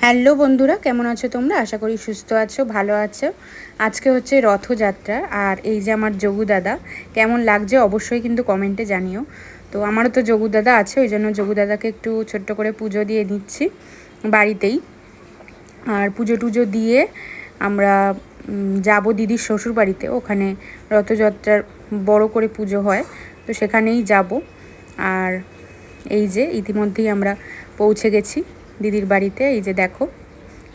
Hello বন্ধুরা, কেমন আছো তোমরা? আশা করি সুস্থ আছো, ভালো আছো। আজকে হচ্ছে রথযাত্রা, আর এই যে আমার যোগু দাদা, কেমন লাগছে অবশ্যই কিন্তু কমেন্টে জানিও। তো আমারও তো যোগু দাদা আছে, ওই জন্য যোগু দাদাকে একটু ছোট্ট করে পুজো দিয়ে দিচ্ছি বাড়িতেই। আর পুজো টুজো দিয়ে আমরা যাব দিদির শ্বশুর বাড়িতে, ওখানে রথযাত্রার বড় করে পুজো হয়, তো সেখানেই যাব। আর এই যে ইতিমধ্যেই আমরা পৌঁছে গেছি দিদির বাড়িতে। এই যে দেখো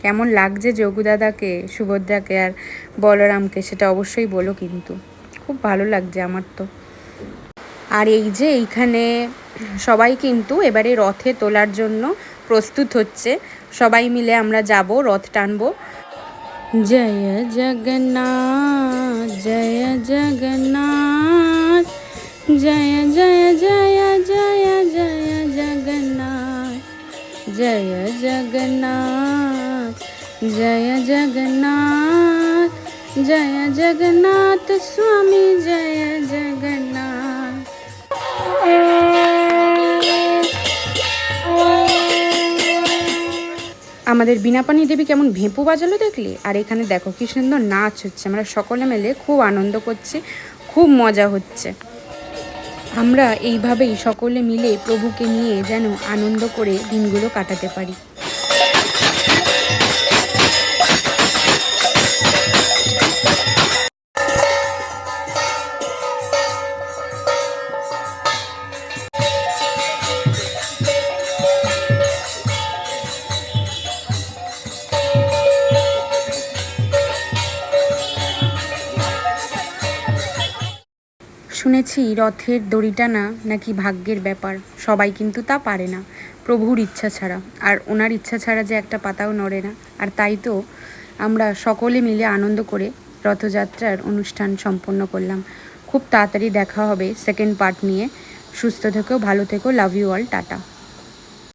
কেমন লাগছে যোগু দাদাকে, সুভদ্রাকে আর বলরামকে, সেটা অবশ্যই বলো, কিন্তু খুব ভালো লাগছে আমার তো। আর এই যে এইখানে সবাই কিন্তু এবারে রথে তোলার জন্য প্রস্তুত হচ্ছে, সবাই মিলে আমরা যাব, রথ টানবো। জয় জগন্নাথ জয় জগন্নাথ, জয় জয় জয় জয় জয় জগন্নাথ, জয় জগন্নাথ জয় জগন্নাথ, জয় জগন্নাথ স্বামী জয় জগন্নাথ। আমাদের বীণাপাণি দেবী কেমন ভেঁপু বাজালো দেখলে? আর এখানে দেখো কি সুন্দর নাচ হচ্ছে, আমরা সকলে মিলে খুব আনন্দ করছি, খুব মজা হচ্ছে। আমরা এইভাবেই সকলে মিলে প্রভুকে নিয়ে যেন আনন্দ করে দিনগুলো কাটাতে পারি। শুনেছি রথের দড়ি টানা নাকি ভাগ্যের ব্যাপার, সবাই কিন্তু তা পারে না প্রভুর ইচ্ছা ছাড়া, আর ওনার ইচ্ছা ছাড়া যে একটা পাতাও নড়ে না। আর তাই তো আমরা সকলে মিলে আনন্দ করে রথযাত্রার অনুষ্ঠান সম্পন্ন করলাম। খুব তাড়াতাড়ি দেখা হবে সেকেন্ড পার্ট নিয়ে। সুস্থ থেকো, ভালো থেকো, লাভ ইউ অল, টাটা।